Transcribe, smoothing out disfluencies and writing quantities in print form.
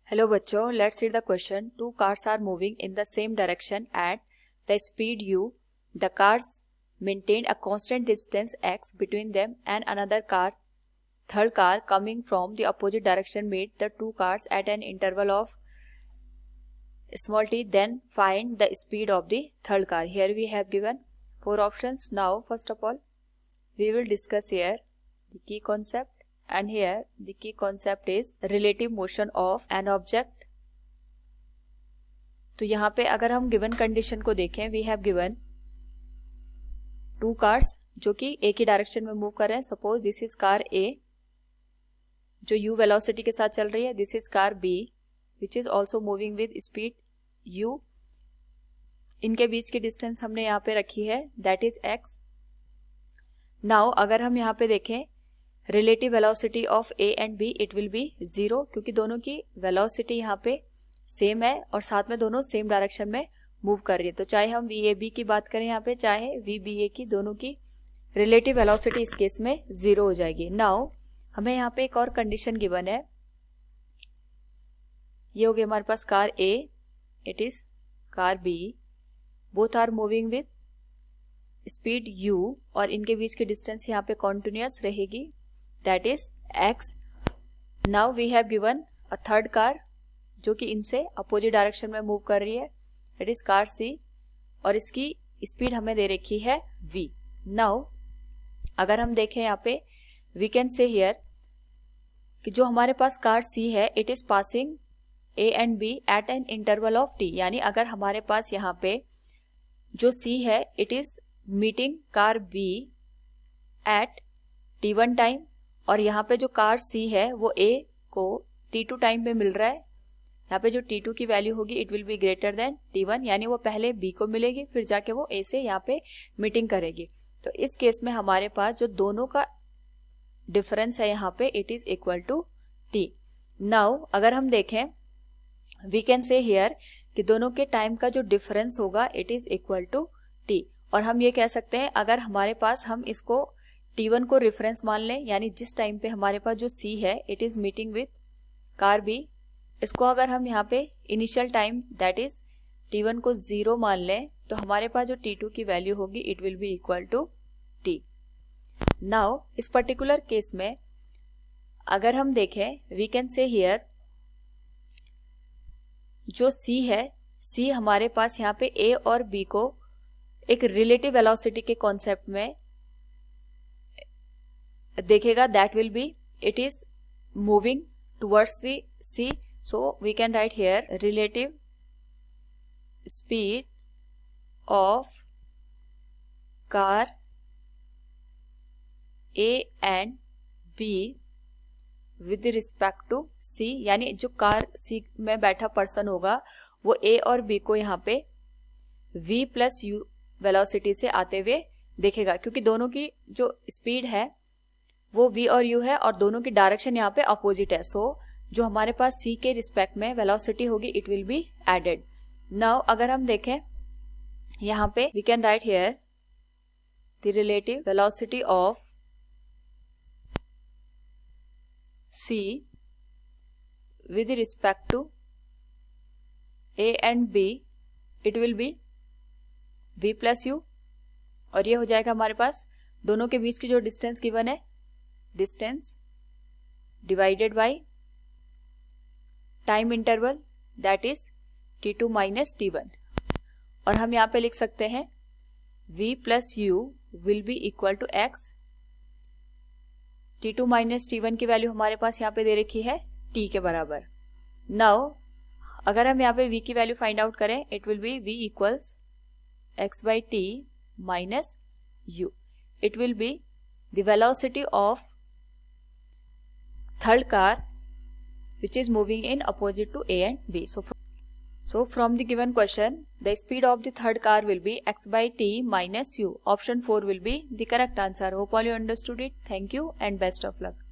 Hello बच्चों, let's read the question. Two cars are moving in the same direction at the speed u. The cars maintained a constant distance x between them and another car. Third car coming from the opposite direction meet the two cars at an interval of small t. Then find the speed of the third car. Here we have given 4 options. Now first of all we will discuss here the key concept. And here the key concept is relative motion of an object. तो यहाँ पे अगर हम given condition को देखें, we have given two cars जो कि एक ही डायरेक्शन में मूव कर रहे हैं. Suppose this is car A जो u वेलोसिटी के साथ चल रही है. This is car B which is also moving with speed u. इनके बीच की डिस्टेंस हमने यहाँ पे रखी है, दैट इज x. नाउ अगर हम यहाँ पे देखें relative velocity of A and B, it will be 0 क्योंकि दोनों की वेलोसिटी यहाँ पे सेम है और साथ में दोनों सेम डायरेक्शन में मूव कर रही है. तो चाहे हम वी ए बी की बात करें यहाँ पे, चाहे वी बी ए की, दोनों की रिलेटिव वेलोसिटी इस केस में 0 हो जाएगी. नाउ हमें यहाँ पे एक और कंडीशन गिवन है. ये हो गया हमारे पास car A, it is car B, both are moving with speed u और इनके बीच की डिस्टेंस यहाँ पे कॉन्टिन्यूअस रहेगी, that is x. Now we have given a third car जो कि इनसे अपोजिट डायरेक्शन में मूव कर रही है, that is कार C, और इसकी स्पीड हमें दे रखी है v. Now अगर हम देखें यहाँ पे we can say here कि जो हमारे पास कार C है, it is passing A and B at an interval of t. यानी अगर हमारे पास यहाँ पे जो C है, it is meeting car B at t1 time, और यहाँ पे जो कार C है वो A को t2 टाइम पे मिल रहा है. यहाँ पे जो t2 की वैल्यू होगी it will be greater than t1, यानी वो पहले B को मिलेगी फिर जाके वो A से यहाँ पे मीटिंग करेगी. तो इस केस में हमारे पास जो दोनों का डिफरेंस है यहाँ पे it is equal to t. Now अगर हम देखें वी कैन से हियर कि दोनों के टाइम का जो डिफरेंस होगा it is equal to t. और हम ये कह सकते हैं अगर हमारे पास हम इसको t1 को रेफरेंस मान लें, यानी जिस टाइम पे हमारे पास जो C है it is meeting with car B, इसको अगर हम यहाँ पे initial time that is t1 को 0 मान लें तो hमारे पास जो t2 की वैल्यू होगी it will be equal to t. Now इस पर्टिकुलर केस में अगर हम देखें वी कैन से हियर जो C है, C हमारे पास यहाँ पे A और B को एक रिलेटिव वेलोसिटी के कॉन्सेप्ट में देखेगा, that will be it is moving towards the C. So we can write here relative speed of car A and B with respect to C. यानी जो कार C में बैठा person होगा वो A और B को यहाँ पे V प्लस U वेलोसिटी से आते हुए देखेगा, क्योंकि दोनों की जो स्पीड है वो v और u है और दोनों की डायरेक्शन यहाँ पे अपोजिट है. सो जो हमारे पास c के रिस्पेक्ट में वेलोसिटी होगी it will be added. Now अगर हम देखें यहाँ पे we can write here the relative velocity of c with respect to a and b, it will be v plus u, और ये हो जाएगा हमारे पास दोनों के बीच की जो डिस्टेंस गिवन है, distance divided by time interval that is t2 minus t1. और हम यहाँ पे लिख सकते हैं v plus u will be equal to x. t2 minus t1 की वैल्यू हमारे पास यहाँ पे दे रखी है t के बराबर. नाउ अगर हम यहाँ पे v की वैल्यू फाइंड आउट करें it will be v equals x by t minus u. It will be the velocity of third car which is moving in opposite to A and B. So from the given question the speed of the third car will be x by t minus u. Option 4 will be the correct answer. Hope all you understood it. Thank you and best of luck.